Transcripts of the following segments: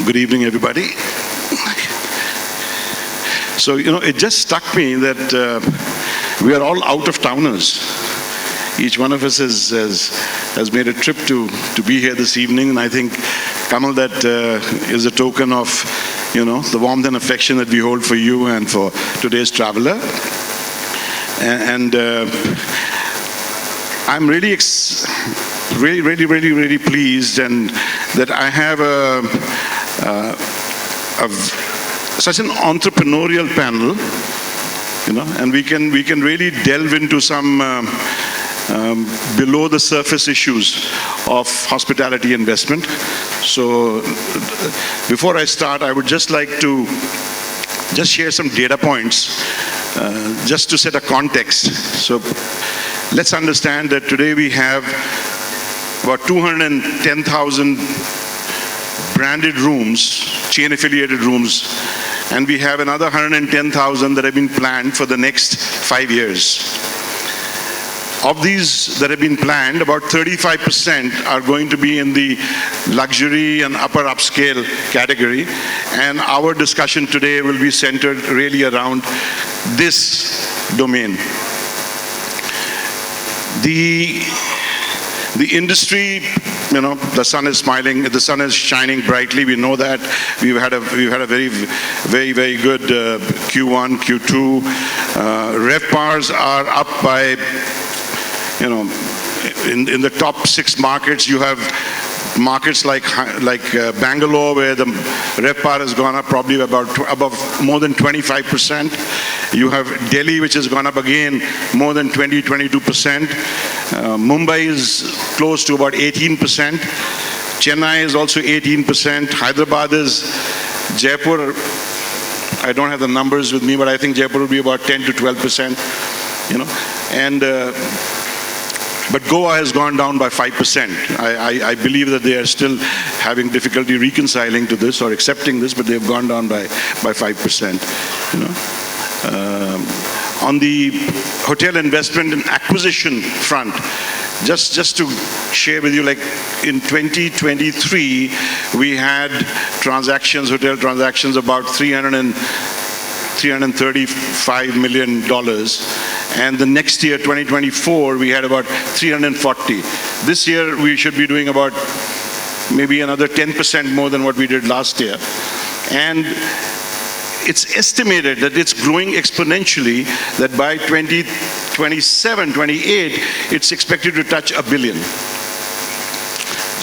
Good evening, everybody. So, it just struck me that we are all out-of-towners. Each one of us has made a trip to be here this evening, and I think, Kamal, that is a token of, the warmth and affection that we hold for you and for today's traveler. And I'm really pleased, and that I have such an entrepreneurial panel, and we can really delve into some below the surface issues of hospitality investment. So before I start, I would just like to share some data points just to set a context. So let's understand that today we have about 210,000 branded rooms, chain affiliated rooms, and we have another 110,000 that have been planned for the next 5 years. Of these that have been planned, about 35% are going to be in the luxury and upper upscale category, and our discussion today will be centered really around this domain. The industry, the sun is smiling, the sun is shining brightly. We know that. We've had a very good Q1, Q2. RevPARs are up by, in the top 6 markets. You have markets like Bangalore, where the RevPAR has gone up probably above more than 25%. You have Delhi, which has gone up again more than 22%. Mumbai is close to about 18%. Chennai is also 18%. Hyderabad is, Jaipur, I don't have the numbers with me, but I think Jaipur will be about 10 to 12%. But Goa has gone down by 5%. I believe that they are still having difficulty reconciling to this or accepting this, but they've gone down by 5%. On the hotel investment and acquisition front, just to share with you, like in 2023, we had hotel transactions, about $335 million. And the next year, 2024, we had about 340. This year, we should be doing about maybe another 10% more than what we did last year. And it's estimated that it's growing exponentially, that by 2027, 28, it's expected to touch $1 billion.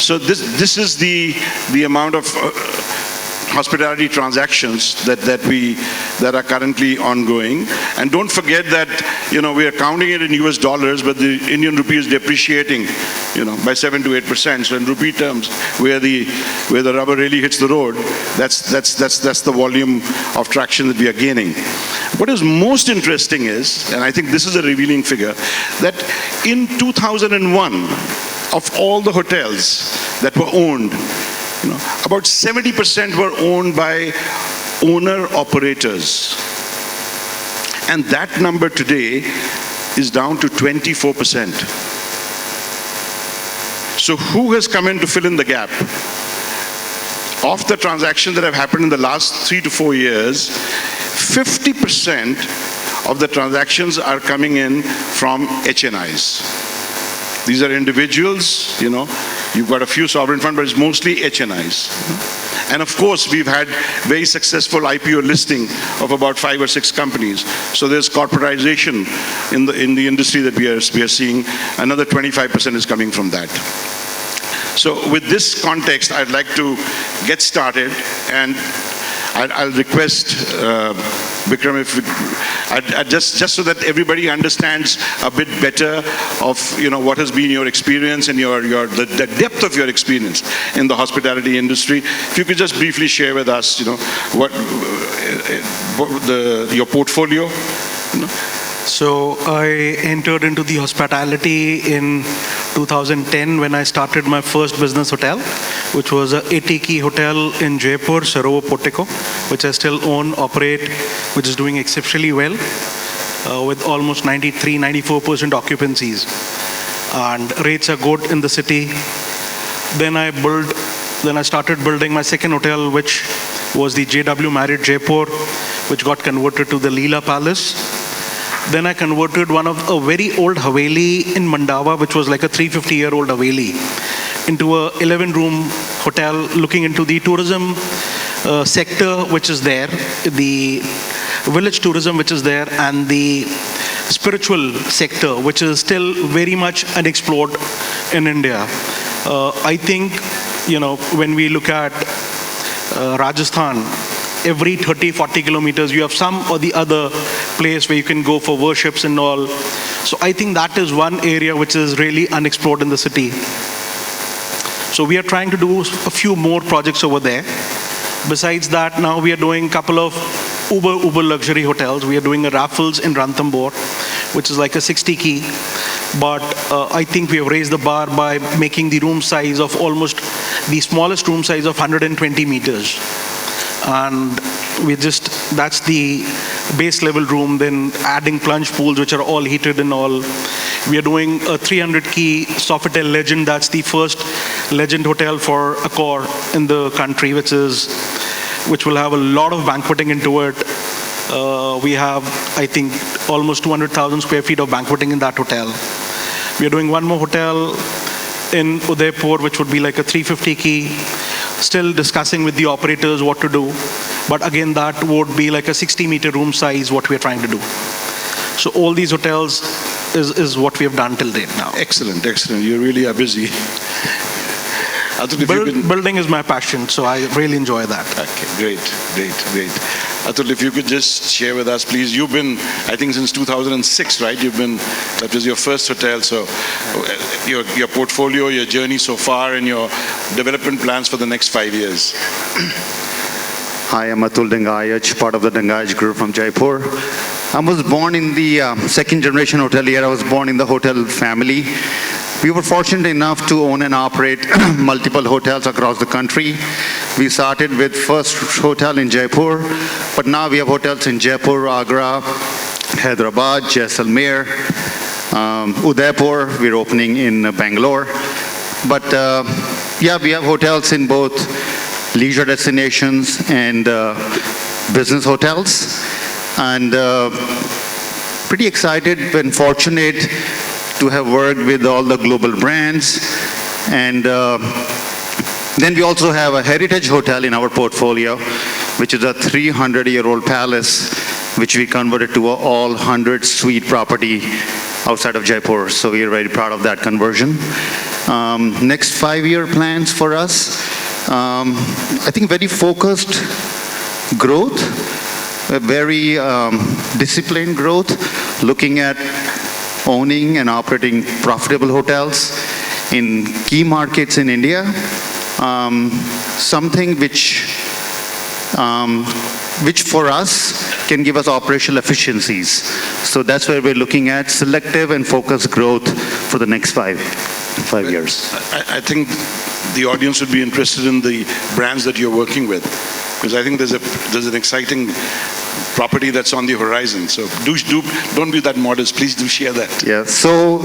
So this is the amount of hospitality transactions that are currently ongoing. And don't forget that we are counting it in US dollars, but the Indian rupee is depreciating by 7 to 8%. So in rupee terms, where the rubber really hits the road, that's the volume of traction that we are gaining. What is most interesting is, and I think this is a revealing figure, that in 2001, of all the hotels that were owned, about 70% were owned by owner-operators. And that number today is down to 24%. So who has come in to fill in the gap? Of the transactions that have happened in the last 3 to 4 years, 50% of the transactions are coming in from HNIs. These are individuals, you've got a few sovereign funds, but it's mostly HNIs. And of course, we've had very successful IPO listing of about 5 or 6 companies. So there's corporatization in the industry that we are seeing. Another 25% is coming from that. So with this context, I'd like to get started, and I'll request Vikram, just so that everybody understands a bit better of what has been your experience and the depth of your experience in the hospitality industry. If you could just briefly share with us, what your portfolio. So I entered into the hospitality in 2010 when I started my first business hotel, which was a 80-key hotel in Jaipur, Sarovar Portico, which I still own, operate, which is doing exceptionally well, with almost 93-94% occupancies. And rates are good in the city. Then I built Then I started building my second hotel, which was the JW Marriott Jaipur, which got converted to the Leela Palace. Then I converted a very old Haveli in Mandava, which was like a 350-year-old Haveli, into a 11-room hotel looking into the tourism sector which is there, the village tourism which is there, and the spiritual sector which is still very much unexplored in India. I think, when we look at Rajasthan, every 30-40 kilometers you have some or the other place where you can go for worships and all. So I think that is one area which is really unexplored in the city. So we are trying to do a few more projects over there. Besides that, now we are doing a couple of uber luxury hotels. We are doing a Raffles in Ranthambore, which is like a 60 key. But I think we have raised the bar by making the room size of almost the smallest room size of 120 meters. And that's the base level room, then adding plunge pools which are all heated and all. We are doing a 300 key Sofitel Legend. That's the first Legend hotel for Accor in the country, which will have a lot of banqueting into it. We have, I think, almost 200,000 square feet of banqueting in that hotel. We are doing one more hotel in Udaipur, which would be like a 350 key. Still discussing with the operators what to do. But again, that would be like a 60-meter room size, what we are trying to do. So all these hotels is what we have done till date now. Excellent, excellent. You really are busy. Atul, building is my passion, so I really enjoy that. Okay, great. Atul, if you could just share with us, please. You've been, I think, since 2006, right? That was your first hotel. So your portfolio, your journey so far, and your development plans for the next 5 years. Hi, I'm Atul Dangayaj, part of the Dangayaj group from Jaipur. I was born in the second generation hotelier. I was born in the hotel family. We were fortunate enough to own and operate multiple hotels across the country. We started with first hotel in Jaipur, but now we have hotels in Jaipur, Agra, Hyderabad, Jaisalmer, Udaipur. We're opening in Bangalore. But we have hotels in both leisure destinations and business hotels. And pretty excited and fortunate to have worked with all the global brands. And then we also have a heritage hotel in our portfolio, which is a 300-year-old palace, which we converted to an all 100-suite property outside of Jaipur. So we are very proud of that conversion. Next 5-year plans for us, I think very focused growth, a very disciplined growth, looking at owning and operating profitable hotels in key markets in India, something which for us can give us operational efficiencies. So that's where we're looking at selective and focused growth for the next five years. I think the audience would be interested in the brands that you're working with, because I think there's an exciting property that's on the horizon. So don't be that modest. Please do share that. Yeah. So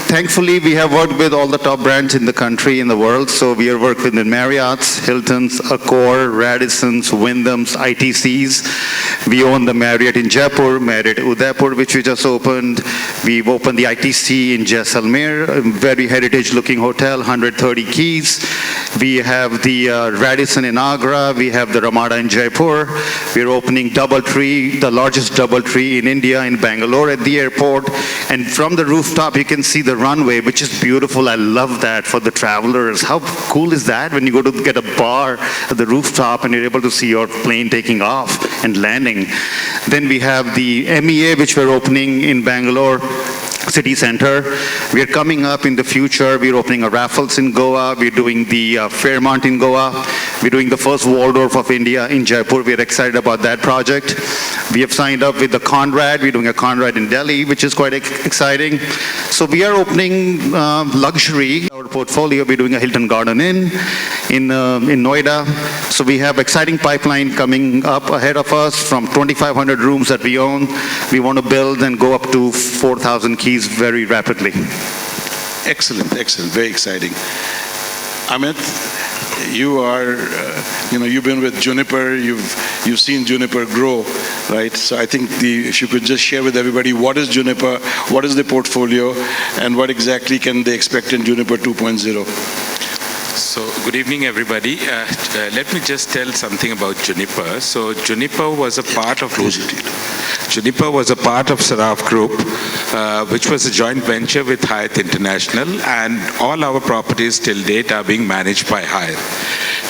thankfully, we have worked with all the top brands in the country, in the world. So we have worked with the Marriotts, Hiltons, Accor, Radissons, Wyndhams, ITCs. We own the Marriott in Jaipur, Marriott Udaipur, which we just opened. We've opened the ITC in Jaisalmer, a very heritage-looking hotel, 130 keys. We have the Radisson in Agra. We have the Ramada in Jaipur. We're opening DoubleTree, the largest DoubleTree in India, in Bangalore at the airport. And from the rooftop, you can see the runway, which is beautiful. I love that for the travelers. How cool is that when you go to get a bar at the rooftop and you're able to see your plane taking off and landing? Then we have the MEA, which we're opening in Bangalore city center. We are coming up in the future. We're opening a Raffles in Goa. We're doing the Fairmont in Goa. We're doing the first Waldorf of India in Jaipur. We're excited about that project. We have signed up with the Conrad. We're doing a Conrad in Delhi, which is quite exciting. So we are opening luxury. Our portfolio, we're doing a Hilton Garden Inn in Noida. So we have exciting pipeline coming up ahead of us from 2,500 rooms that we own. We want to build and go up to 4,000 keys very rapidly. Excellent, excellent, very exciting. Amit, you are, you've been with Juniper, you've seen Juniper grow, right? So I think if you could just share with everybody what is Juniper, what is the portfolio, and what exactly can they expect in Juniper 2.0? So, good evening, everybody. Let me just tell something about Juniper. So, Juniper was a part of Saraf Group, which was a joint venture with Hyatt International, and all our properties till date are being managed by Hyatt.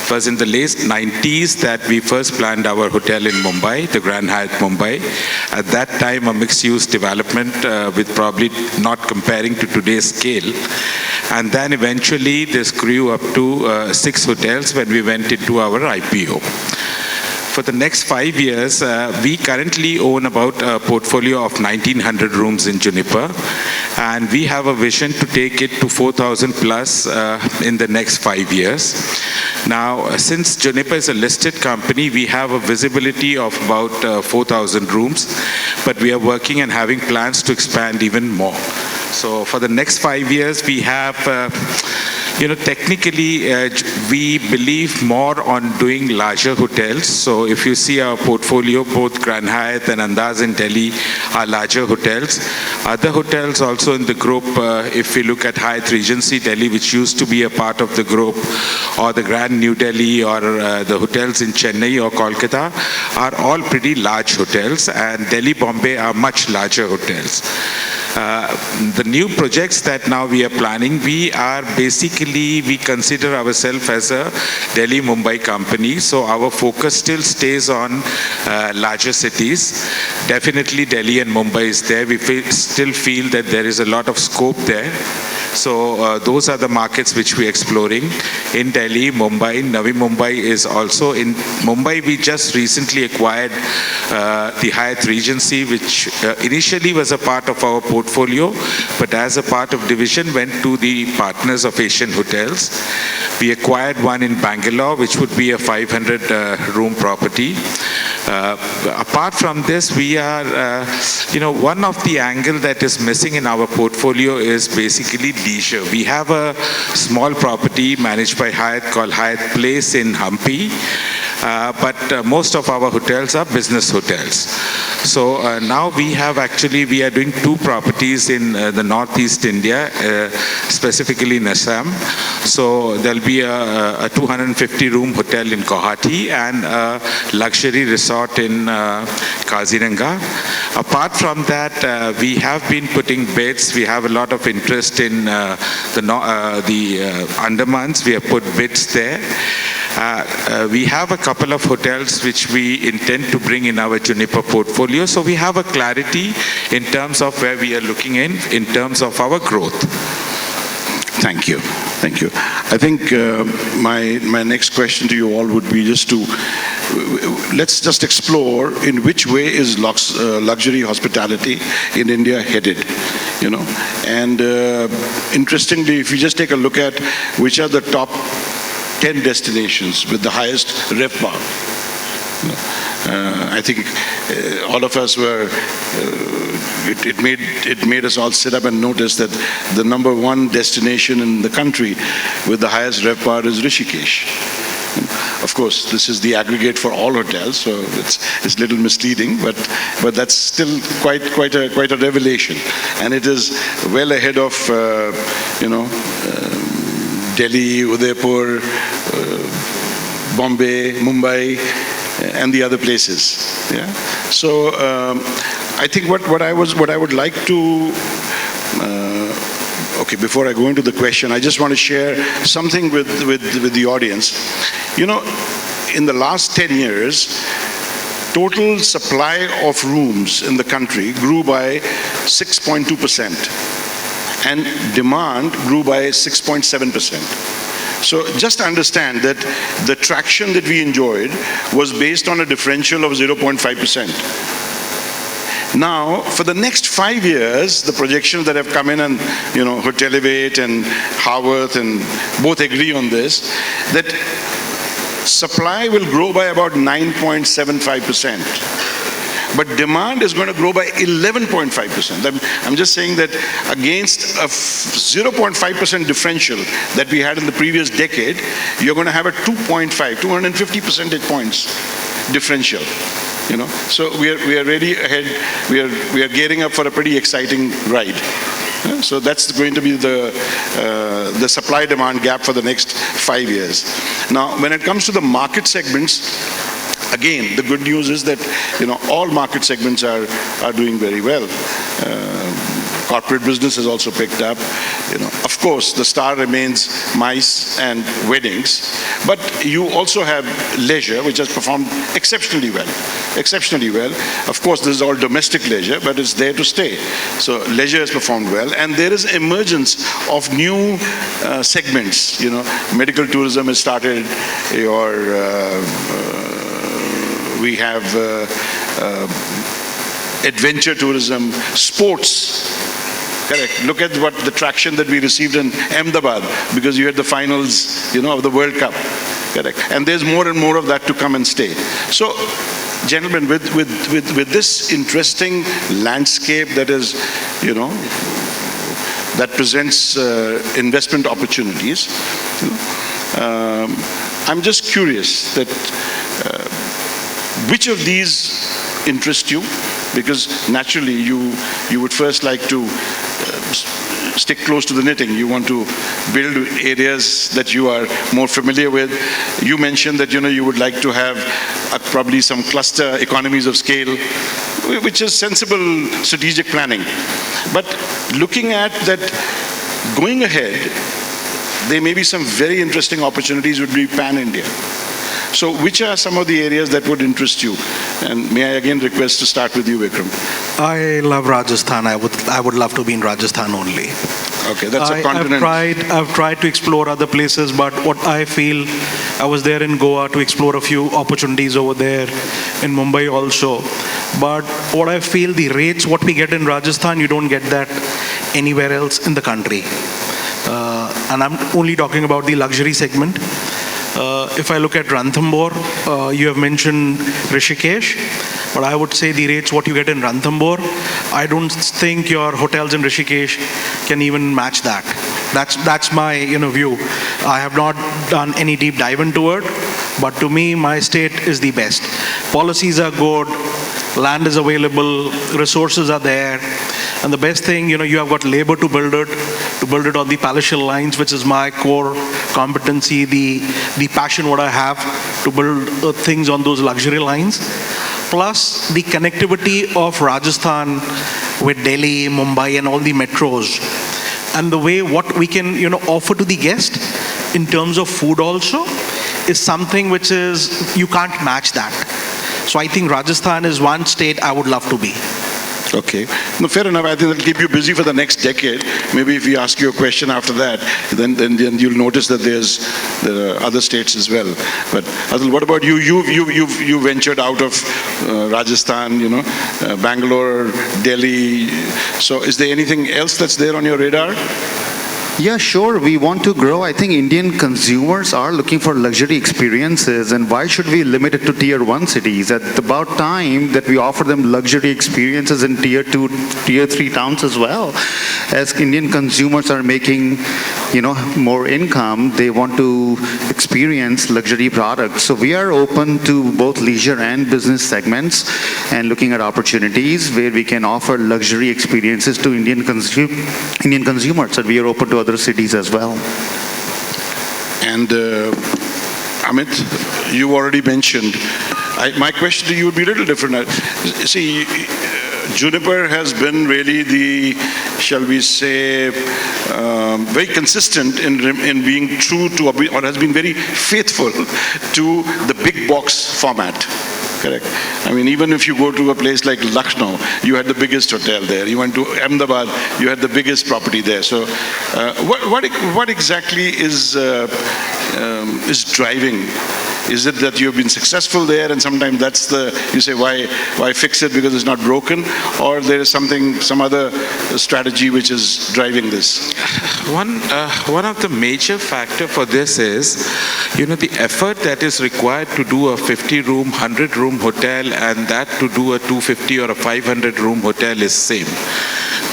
It was in the late 90s that we first planned our hotel in Mumbai, the Grand Hyatt Mumbai. At that time, a mixed-use development with probably not comparing to today's scale. And then eventually this grew up to 6 hotels when we went into our IPO. For the next 5 years, we currently own about a portfolio of 1,900 rooms in Juniper, and we have a vision to take it to 4,000 plus in the next 5 years. Now, since Juniper is a listed company, we have a visibility of about 4,000 rooms, but we are working and having plans to expand even more. So for the next 5 years, we have, technically, we believe more on doing larger hotels. So if you see our portfolio, both Grand Hyatt and Andaz in Delhi are larger hotels. Other hotels also in the group, if we look at Hyatt Regency Delhi, which used to be a part of the group, or the Grand New Delhi, or the hotels in Chennai or Kolkata, are all pretty large hotels, and Delhi, Bombay are much larger hotels. The new projects that now we are planning, we consider ourselves as a Delhi Mumbai company, so our focus still stays on larger cities. Definitely Delhi and Mumbai is there. We still feel that there is a lot of scope there. So those are the markets which we are exploring. In Delhi, Mumbai, Navi Mumbai is also in Mumbai. We just recently acquired the Hyatt Regency, which initially was a part of our portfolio, but as a part of division went to the partners of Asian Hotels. We acquired one in Bangalore, which would be a 500-room property. Apart from this, we are, one of the angle that is missing in our portfolio is basically leisure. We have a small property managed by Hyatt called Hyatt Place in Hampi, but most of our hotels are business hotels. So now we are doing 2 properties in the northeast India, specifically in Assam. So there'll be a 250-room hotel in Guwahati and a luxury resort in Kaziranga. Apart from that, we have been putting bids. We have a lot of interest in the Andamans. We have put bids there. We have a couple of hotels which we intend to bring in our Juniper portfolio. So we have a clarity in terms of where we are looking in terms of our growth. Thank you. Thank you. I think my next question to you all would be just to, let's just explore in which way is luxury hospitality in India headed, And interestingly, if you just take a look at which are the top 10 destinations with the highest RevPAR. I think all of us were, it made us all sit up and notice that the number 1 destination in the country with the highest RevPAR is Rishikesh. Of course, this is the aggregate for all hotels, so it's a little misleading, but that's still quite a revelation, and it is well ahead of Delhi, Udaipur, Bombay, Mumbai, and the other places. Yeah. So I think what I would like to. Okay, before I go into the question, I just want to share something with the audience. In the last 10 years, total supply of rooms in the country grew by 6.2%. And demand grew by 6.7%. So just understand that the traction that we enjoyed was based on a differential of 0.5%. Now, for the next 5 years, the projections that have come in, and Hotelivate and Harworth and both agree on this, that supply will grow by about 9.75%. but demand is going to grow by 11.5%. I'm just saying that against a 0.5% differential that we had in the previous decade, you're going to have a 250 percentage points differential. So we are really ahead. We are gearing up for a pretty exciting ride. So that's going to be the supply-demand gap for the next 5 years. Now, when it comes to the market segments, again, the good news is that all market segments are doing very well. Corporate business has also picked up. Of course, the star remains MICE and weddings, but you also have leisure, which has performed exceptionally well. Exceptionally well. Of course, this is all domestic leisure, but it's there to stay. So leisure has performed well, and there is emergence of new segments. Medical tourism has started. We have adventure tourism, sports. Correct. Look at what the traction that we received in Ahmedabad because you had the finals, of the World Cup. Correct. And there's more and more of that to come and stay. So, gentlemen, with this interesting landscape that is, that presents investment opportunities, I'm just curious that which of these interest you? Because naturally you would first like to stick close to the knitting. You want to build areas that you are more familiar with. You mentioned that you would like to have probably some cluster economies of scale, which is sensible strategic planning. But looking at that, going ahead, there may be some very interesting opportunities would be pan-India. So which are some of the areas that would interest you? And may I again request to start with you, Vikram? I love Rajasthan. I would love to be in Rajasthan only. Okay, that's a continent. I've tried to explore other places, but what I feel, I was there in Goa to explore a few opportunities over there, in Mumbai also. But what I feel, the rates, what we get in Rajasthan, you don't get that anywhere else in the country. And I'm only talking about the luxury segment. If I look at Ranthambore, you have mentioned Rishikesh, but I would say the rates what you get in Ranthambore, I don't think your hotels in Rishikesh can even match that. That's my view. I have not done any deep dive into it, but to me, my state is the best. Policies are good, land is available, resources are there, and the best thing, you have got labor to build it on the palatial lines, which is my core competency, the passion what I have to build things on those luxury lines. Plus the connectivity of Rajasthan with Delhi, Mumbai and all the metros. And the way what we can, offer to the guest in terms of food also is something which is, you can't match that. So I think Rajasthan is one state I would love to be. Okay. No, fair enough. I think that'll keep you busy for the next decade. Maybe if we ask you a question after that, then you'll notice that there are other states as well. But Atul, what about you? You ventured out of Rajasthan, Bangalore, Delhi. So is there anything else that's there on your radar? Yeah, sure. We want to grow. I think Indian consumers are looking for luxury experiences, and why should we limit it to tier 1 cities? It's about time that we offer them luxury experiences in tier 2, tier 3 towns as well. As Indian consumers are making, more income, they want to experience luxury products. So we are open to both leisure and business segments and looking at opportunities where we can offer luxury experiences to Indian consumers. And we are open to other cities as well. And Amit, you already mentioned, my question to you would be a little different. See, Juniper has been really the, shall we say, very consistent in being true to, or has been very faithful to the big box format. Correct. I mean, even if you go to a place like Lucknow, you had the biggest hotel there. You went to Ahmedabad, you had the biggest property there. So, what exactly is driving Is it that you've been successful there and sometimes that's you say, why fix it because it's not broken? Or there is some other strategy which is driving this? One of the major factor for this is, the effort that is required to do a 50-room, 100-room hotel and that to do a 250 or a 500-room hotel is same.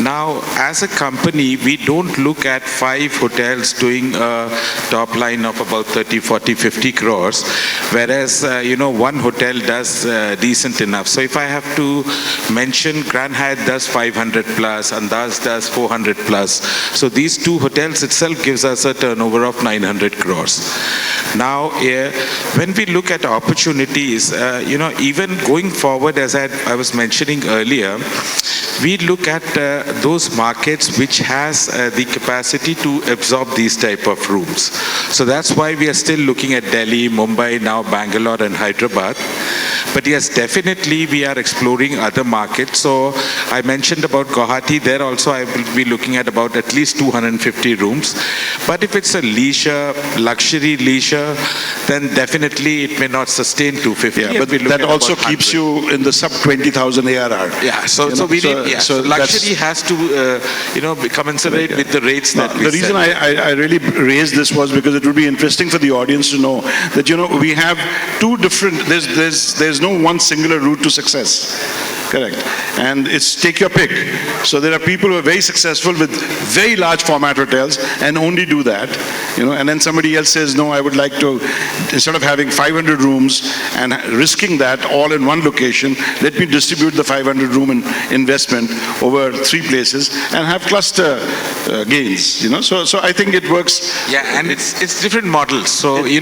Now, as a company, we don't look at 5 hotels doing a top line of about 30, 40, 50 crores, whereas, one hotel does decent enough. So if I have to mention, Grand Hyatt does 500 plus, Andaz does 400 plus. So these 2 hotels itself gives us a turnover of 900 crores. Now, when we look at opportunities, even going forward, as I was mentioning earlier, we look at those markets which has the capacity to absorb these type of rooms. So that's why we are still looking at Delhi, Mumbai, now Bangalore and Hyderabad. But yes, definitely we are exploring other markets. So I mentioned about Guwahati. There also I will be looking at about at least 250 rooms. But if it's a leisure, luxury leisure, then definitely it may not sustain 250. Yeah, but that also keeps you in the sub 20,000 ARR. Yeah, so luxury has to be commensurate with the rates that we The reason I really raised this was because it would be interesting for the audience to know that we have 2 different. There's no one singular route to success. Correct. And it's take your pick. So there are people who are very successful with very large format hotels and only do that, and then somebody else says, no, I would like to, instead of having 500 rooms and risking that all in one location, let me distribute the 500 room investment over 3 places and have cluster gains, So I think it works. Yeah, and it's different models. So, we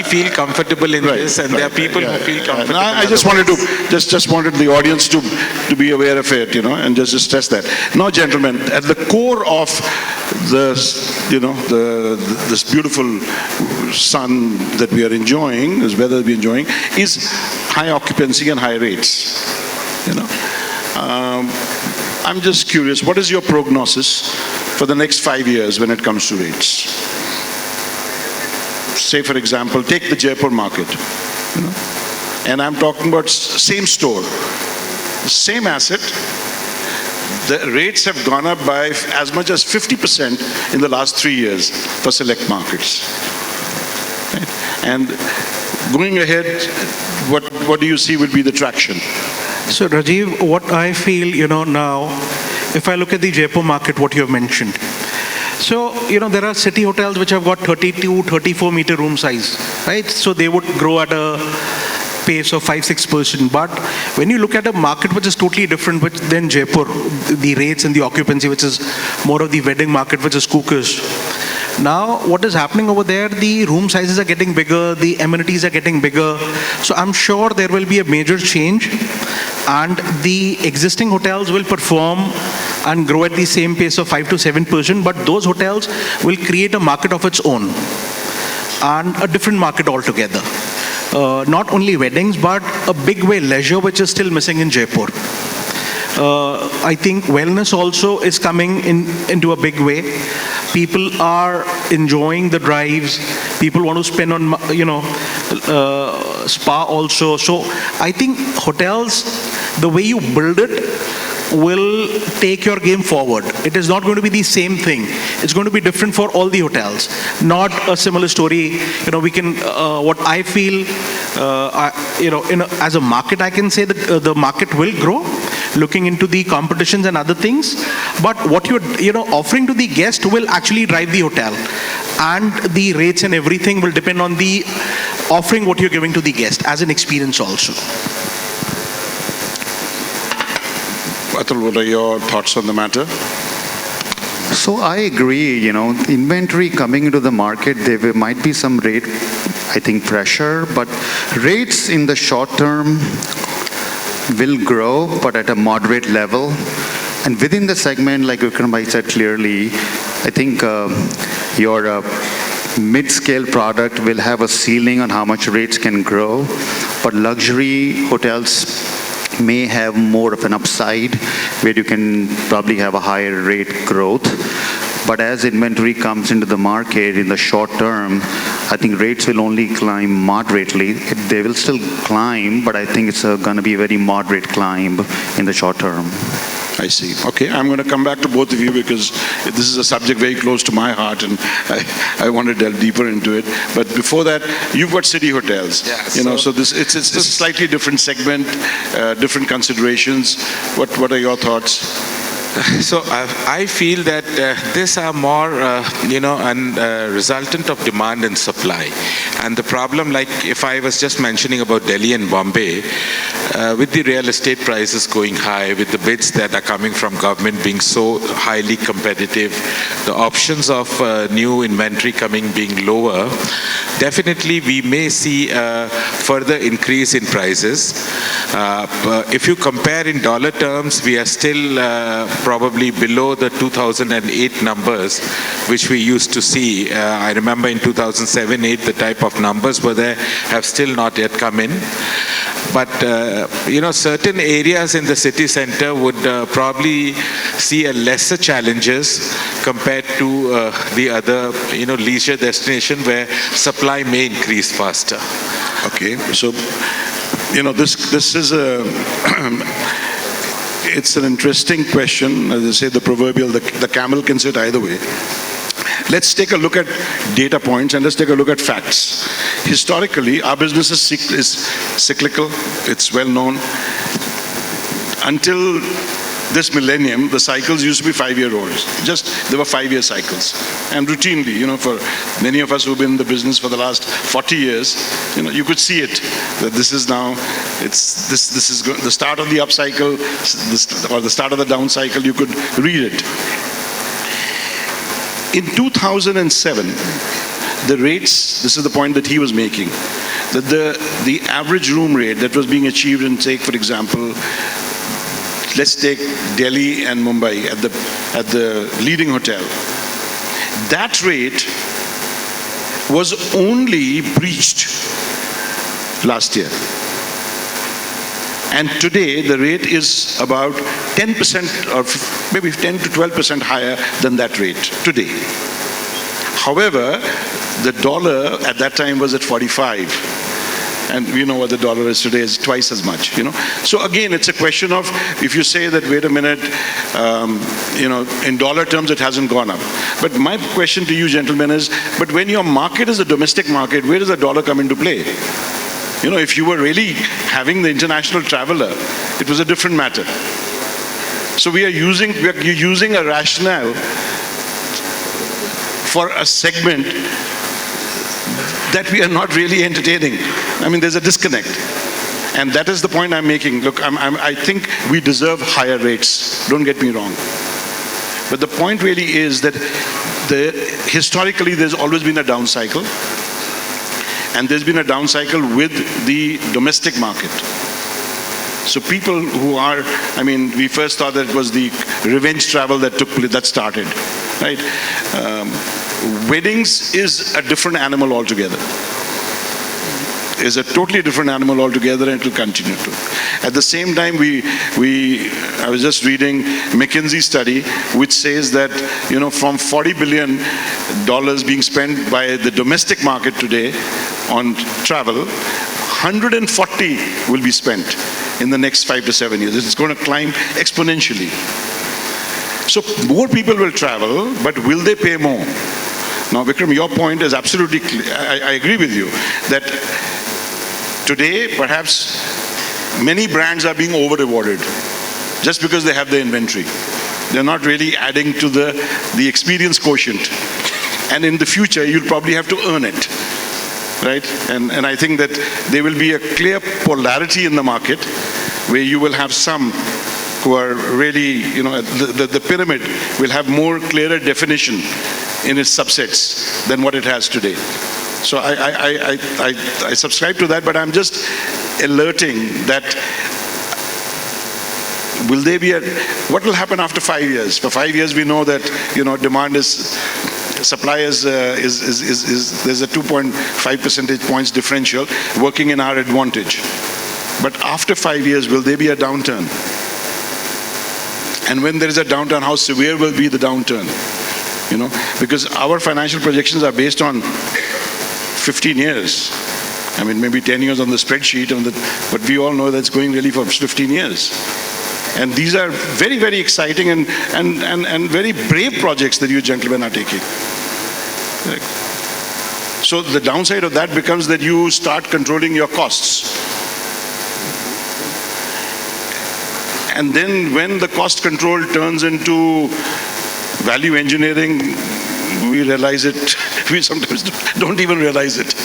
feel comfortable in this and there are people who feel comfortable. I just wanted to, just wanted the audience to be aware of it, and just to stress that. Now, gentlemen, at the core of this beautiful sun that we are enjoying, this weather we're enjoying, is high occupancy and high rates. I'm just curious, what is your prognosis for the next 5 years when it comes to rates? Say, for example, take the Jaipur market, and I'm talking about same store. Same asset, the rates have gone up by as much as 50% in the last 3 years for select markets. Right? And going ahead, what do you see will be the traction? So Rajiv, what I feel, now, if I look at the Jaipur market, what you have mentioned. So, there are city hotels which have got 32, 34 meter room size, right? So they would grow at a pace of 5-6%. But when you look at a market which is totally different than Jaipur, the rates and the occupancy, which is more of the wedding market, which is Kukish. Now, what is happening over there, the room sizes are getting bigger, the amenities are getting bigger. So I'm sure there will be a major change and the existing hotels will perform and grow at the same pace of 5 to 7%, but those hotels will create a market of its own and a different market altogether. Not only weddings, but a big way leisure, which is still missing in Jaipur. I think wellness also is coming into a big way. People are enjoying the drives. People want to spend on, spa also. So I think hotels, the way you build it, will take your game forward. It is not going to be the same thing. It's going to be different for all the hotels. Not a similar story. We can, what I feel, as a market, I can say that the market will grow, looking into the competitions and other things. But what you're, offering to the guest will actually drive the hotel. And the rates and everything will depend on the offering what you're giving to the guest as an experience also. Atul, what are your thoughts on the matter? So I agree, inventory coming into the market, there might be some rate, I think, pressure, but rates in the short term will grow, but at a moderate level. And within the segment, like Vikram Bhai said clearly, I think your mid-scale product will have a ceiling on how much rates can grow, but luxury hotels may have more of an upside where you can probably have a higher rate growth. But as inventory comes into the market in the short term, I think rates will only climb moderately. They will still climb, but I think it's going to be a very moderate climb in the short term. I see. Okay, I'm going to come back to both of you because this is a subject very close to my heart, and I want to delve deeper into it. But before that, you've got city hotels. Yeah, so this it's a slightly different segment, different considerations. What are your thoughts? So I feel that these are more, resultant of demand and supply. And the problem, like if I was just mentioning about Delhi and Bombay, with the real estate prices going high, with the bids that are coming from government being so highly competitive, the options of new inventory coming being lower, definitely we may see a further increase in prices. If you compare in dollar terms, we are still probably below the 2008 numbers, which we used to see. I remember in 2007-8, the type of numbers were there, have still not yet come in. But, certain areas in the city center would probably see a lesser challenges compared to the other, leisure destination where supply may increase faster. Okay, so, this is it's an interesting question. As I say, the proverbial, the camel can sit either way. Let's take a look at data points and let's take a look at facts. Historically, our business is cyclical. It's well known. Until this millennium, the cycles used to be 5-year-olds. There were 5-year cycles. And routinely, for many of us who've been in the business for the last 40 years, you could see it, that this is now, this is the start of the up cycle, or the start of the down cycle, you could read it. In 2007, the rates, this is the point that he was making, that the average room rate that was being achieved in, take, for example, let's take Delhi and Mumbai at the leading hotel. That rate was only breached last year. And today, the rate is about 10% or maybe 10 to 12% higher than that rate today. However, the dollar at that time was at 45. And we know what the dollar is today, is twice as much, So again, it's a question of, if you say that, wait a minute, in dollar terms, it hasn't gone up. But my question to you, gentlemen, is, but when your market is a domestic market, where does the dollar come into play? If you were really having the international traveler, it was a different matter. So we're using a rationale for a segment that we are not really entertaining. I mean, there's a disconnect. And that is the point I'm making. Look, I think we deserve higher rates. Don't get me wrong. But the point really is that historically, there's always been a down cycle. And there's been a down cycle with the domestic market. So people who are, we first thought that it was the revenge travel that started, right? Weddings is a different animal altogether. Is a totally different animal altogether, and it will continue to. At the same time, I was just reading McKinsey study, which says that, from $40 billion being spent by the domestic market today on travel, 140 will be spent in the next 5 to 7 years. It's going to climb exponentially. So more people will travel, but will they pay more? Now, Vikram, your point is absolutely clear. I agree with you that today, perhaps many brands are being over-rewarded just because they have the inventory. They're not really adding to the experience quotient. And in the future, you'll probably have to earn it, right? And I think that there will be a clear polarity in the market where you will have some who are really, the pyramid will have more clearer definition in its subsets than what it has today. So I subscribe to that, but I'm just alerting that what will happen after 5 years? For 5 years, we know that, demand supply is there's a 2.5 percentage points differential working in our advantage. But after 5 years, will there be a downturn? And when there is a downturn, how severe will be the downturn? Because our financial projections are based on 15 years. I mean, maybe 10 years on the spreadsheet, but we all know that's going really for 15 years. And these are very, very exciting and very brave projects that you gentlemen are taking. So the downside of that becomes that you start controlling your costs. And then when the cost control turns into value engineering, we realize it, we sometimes don't even realize it.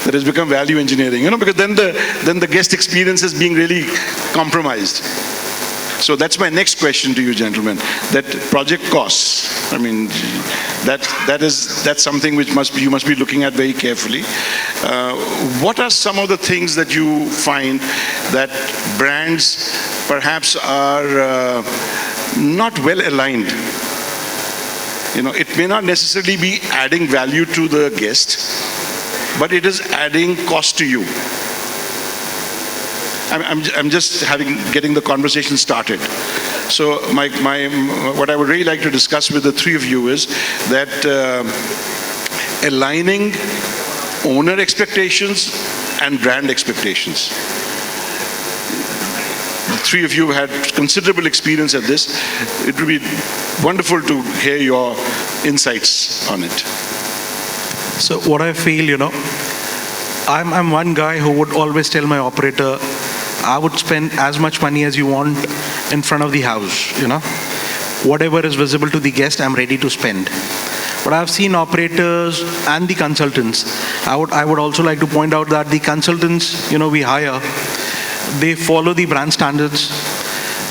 That has become value engineering, because then the guest experience is being really compromised. So that's my next question to you, gentlemen. That project costs, I mean, that's something which you must be looking at very carefully. What are some of the things that you find that brands perhaps are not well aligned? It may not necessarily be adding value to the guest, but it is adding cost to you. I'm just getting the conversation started. So what I would really like to discuss with the three of you is that aligning owner expectations and brand expectations. The three of you had considerable experience at this. It would be wonderful to hear your insights on it. So what I feel, I'm one guy who would always tell my operator, I would spend as much money as you want in front of the house, Whatever is visible to the guest, I'm ready to spend. But I've seen operators and the consultants. I would also like to point out that the consultants, we hire, they follow the brand standards.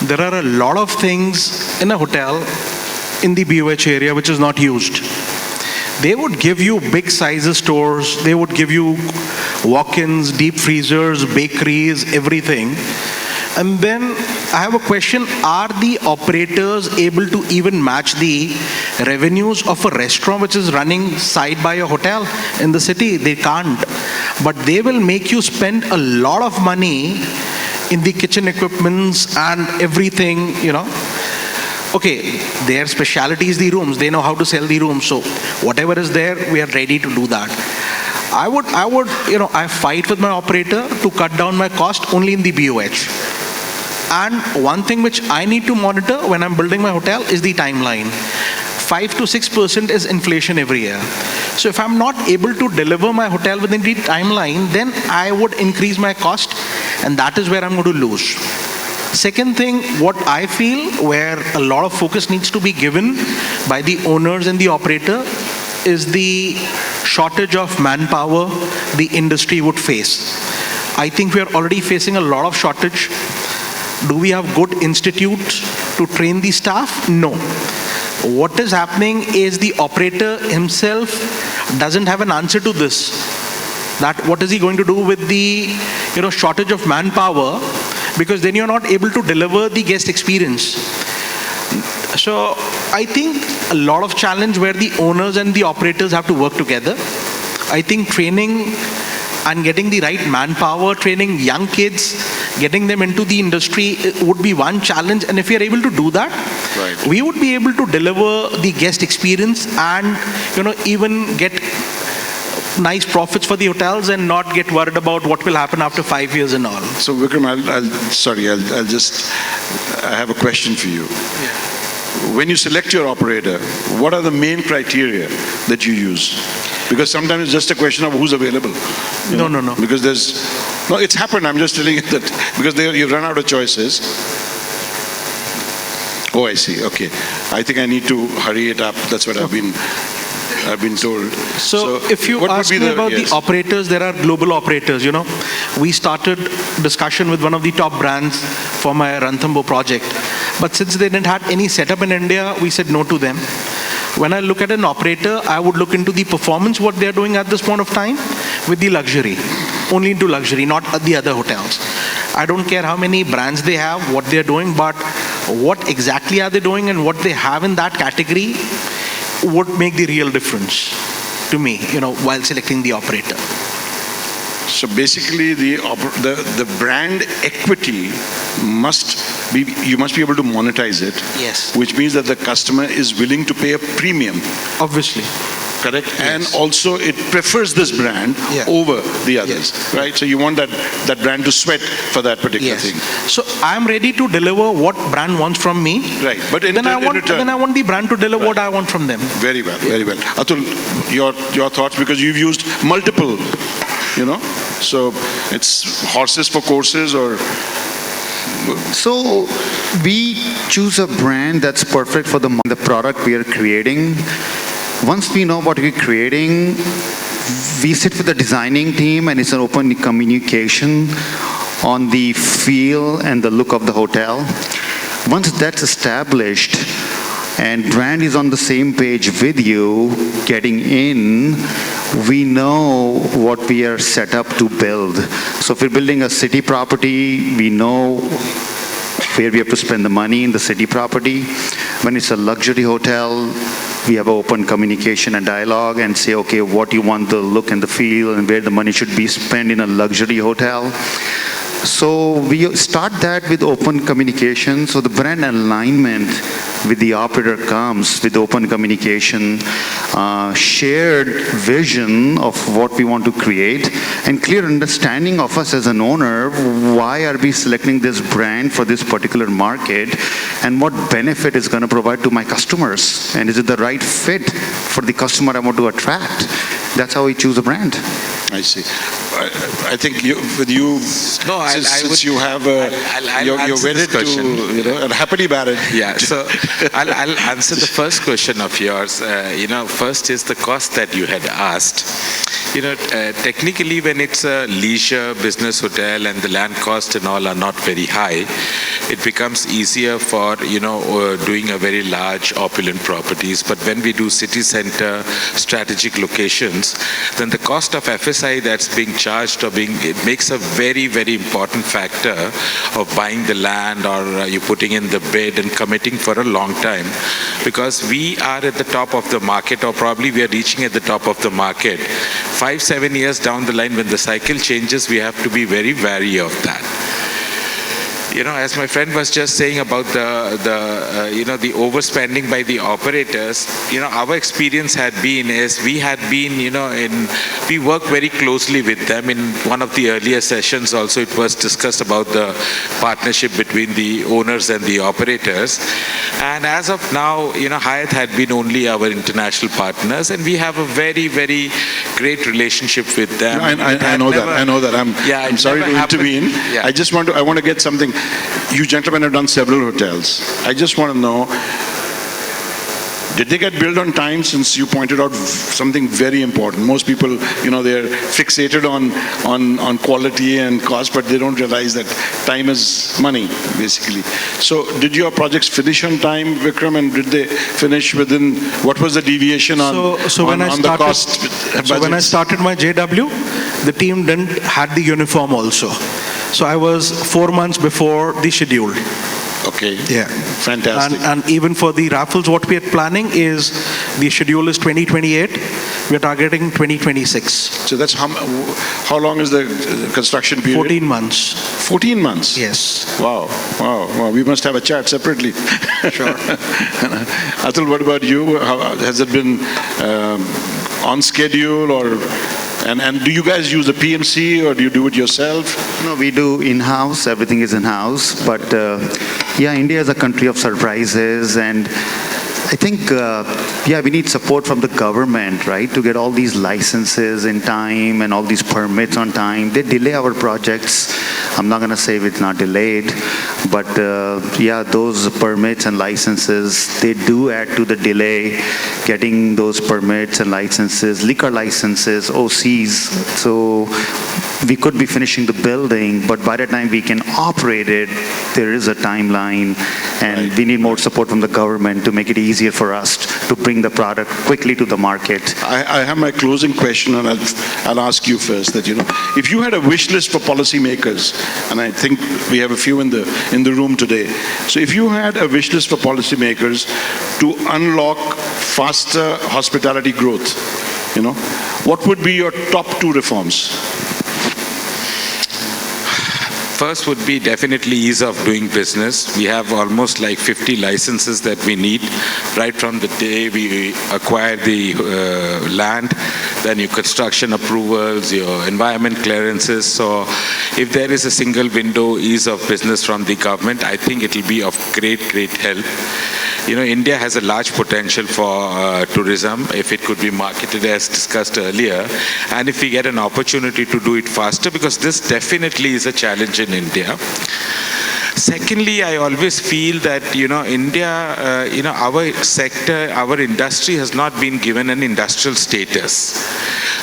There are a lot of things in a hotel, in the BOH area, which is not used. They would give you big sizes stores, they would give you walk-ins, deep freezers, bakeries, everything. And then I have a question, are the operators able to even match the revenues of a restaurant which is running side by a hotel in the city? They can't. But they will make you spend a lot of money in the kitchen equipments and everything, Okay, their specialty is the rooms. They know how to sell the rooms. So whatever is there, we are ready to do that. I fight with my operator to cut down my cost only in the BOH. And one thing which I need to monitor when I'm building my hotel is the timeline. 5 to 6% is inflation every year. So if I'm not able to deliver my hotel within the timeline, then I would increase my cost, and that is where I'm going to lose. Second thing, what I feel where a lot of focus needs to be given by the owners and the operator is the shortage of manpower the industry would face. I think we are already facing a lot of shortage. Do we have good institutes to train the staff? No. What is happening is the operator himself doesn't have an answer to this. That what is he going to do with the shortage of manpower? Because then you're not able to deliver the guest experience. So I think a lot of challenge where the owners and the operators have to work together. I think training and getting the right manpower, training young kids, getting them into the industry would be one challenge. And if we are able to do that, right, we would be able to deliver the guest experience and even get nice profits for the hotels and not get worried about what will happen after 5 years and all. So Vikram, I have a question for you. Yeah. When you select your operator, what are the main criteria that you use? Because sometimes it's just a question of who's available. No. Because it's happened, I'm just telling you that, because you've run out of choices. Oh, I see, okay. I think I need to hurry it up, that's what I've been told. So if you ask me about the operators, there are global operators, We started discussion with one of the top brands for my Ranthambore project. But since they didn't have any setup in India, we said no to them. When I look at an operator, I would look into the performance, what they're doing at this point of time, with the luxury. Only into luxury, not at the other hotels. I don't care how many brands they have, what they're doing, but what exactly are they doing and what they have in that category would make the real difference to me, while selecting the operator. So basically, the brand equity you must be able to monetize it. Yes. Which means that the customer is willing to pay a premium. Obviously. correct? And also it prefers this brand over the others, right? So you want that brand to sweat for that particular thing. So I'm ready to deliver what brand wants from me. Right, but in Then I return, want the brand to deliver what I want from them. very well, very well. Atul, your thoughts, because you've used multiple, so it's horses for courses or... So we choose a brand that's perfect for the product we are creating. Once we know what we're creating, we sit with the designing team and it's an open communication on the feel and the look of the hotel. Once that's established and brand is on the same page with you getting in, we know what we are set up to build. So if we're building a city property, we know where we have to spend the money in the city property. When it's a luxury hotel, we have open communication and dialogue and say, okay, what you want the look and the feel and where the money should be spent in a luxury hotel. So we start that with open communication. So the brand alignment with the operator comes with open communication, shared vision of what we want to create, and clear understanding of us as an owner. Why are we selecting this brand for this particular market, and what benefit is going to provide to my customers, and is it the right fit for the customer I want to attract? That's how we choose a brand. I see. I think with you, since you have you're wedded to, and happily married. Yeah, so I'll answer the first question of yours. First is the cost that you had asked. Technically, when it's a leisure business hotel and the land cost and all are not very high, it becomes easier for doing a very large opulent properties. But when we do city center strategic locations, then the cost of FSI that's being charged it makes a very, very important factor of buying the land or you putting in the bid and committing for a long time, because we are at the top of the market, or probably we are reaching at the top of the market. 5-7 years down the line, when the cycle changes, we have to be very wary of that. As my friend was just saying about the overspending by the operators, our experience had been we work very closely with them. In one of the earlier sessions also, it was discussed about the partnership between the owners and the operators. And as of now, Hyatt had been only our international partners, and we have a very, very great relationship with them. I know that. I'm sorry to intervene. Yeah. I want to get something. You gentlemen have done several hotels. I just want to know, did they get built on time? Since you pointed out something very important. Most people, they're fixated on quality and cost, but they don't realize that time is money, basically. So did your projects finish on time, Vikram, and did they finish within, what was the deviation on the cost budgets? So when I started my JW, the team didn't had the uniform also. So I was 4 months before the schedule. Okay. Yeah. Fantastic. And even for the Raffles, what we are planning is the schedule is 2028. We are targeting 2026. So that's how long is the construction period? 14 months. 14 months? Yes. Wow. We must have a chat separately. Sure. Atul, what about you? Has it been on schedule or... And do you guys use the PMC or do you do it yourself? No, we do in-house. Everything is in-house. But India is a country of surprises, and I think, we need support from the government, right, to get all these licenses in time and all these permits on time. They delay our projects. I'm not going to say it's not delayed, but those permits and licenses, they do add to the delay getting those permits and licenses, liquor licenses, OCs. So we could be finishing the building, but by the time we can operate it, there is a timeline, and we need more support from the government to make it easier for us to bring the product quickly to the market. I have my closing question, and I'll ask you first that, if you had a wish list for policymakers, and I think we have a few in the room today. So if you had a wish list for policymakers to unlock faster hospitality growth, what would be your top 2 reforms? First would be definitely ease of doing business. We have almost like 50 licenses that we need right from the day we acquire the land, then your construction approvals, your environment clearances. So if there is a single window ease of business from the government, I think it will be of great help. You know, India has a large potential for tourism if it could be marketed as discussed earlier, and if we get an opportunity to do it faster, because this definitely is a challenge in India. Secondly, I always feel that, India, our sector, our industry has not been given an industrial status.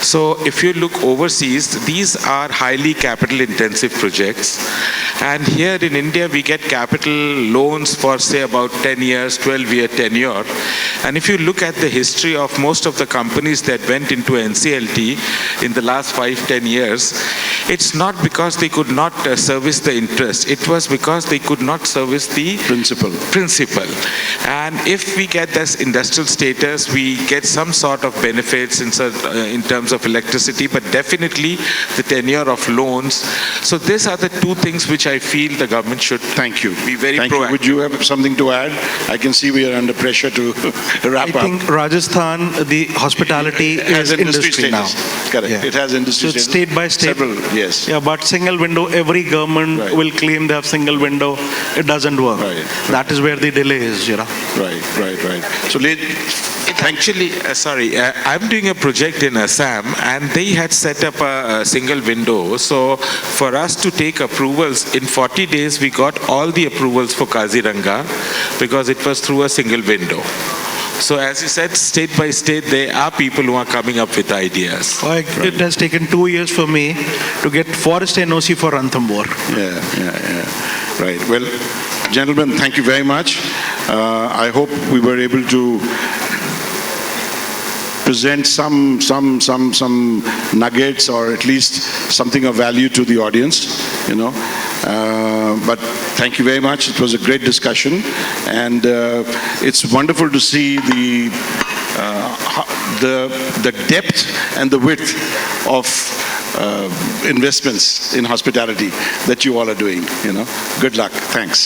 So if you look overseas, these are highly capital intensive projects. And here in India, we get capital loans for say about 10 years, 12-year tenure. And if you look at the history of most of the companies that went into NCLT in the last 5-10 years, it's not because they could not service the interest. It was because they could not service the principal. And if we get this industrial status, we get some sort of benefits in terms of electricity, but definitely the tenure of loans. So these are the two things which I feel the government should be very proactive. Would you have something to add? I can see we are under pressure to wrap up. I think Rajasthan, the hospitality is industry now. Correct. Yeah. It has industry So it's status. state by state. Several, yes. Yeah, but single window, every government Right. will claim they have single window. It doesn't work. Right. That is where the delay is, Right. So, I'm doing a project in Assam, and they had set up a single window. So for us to take approvals, in 40 days, we got all the approvals for Kaziranga because it was through a single window. So as you said, state by state, there are people who are coming up with ideas. It has taken 2 years for me to get forest NOC for Ranthambore. Yeah. Right. Well, gentlemen, thank you very much. I hope we were able to present some nuggets, or at least something of value to the audience, But thank you very much. It was a great discussion, and it's wonderful to see the depth and the width of investments in hospitality that you all are doing. Good luck. Thanks.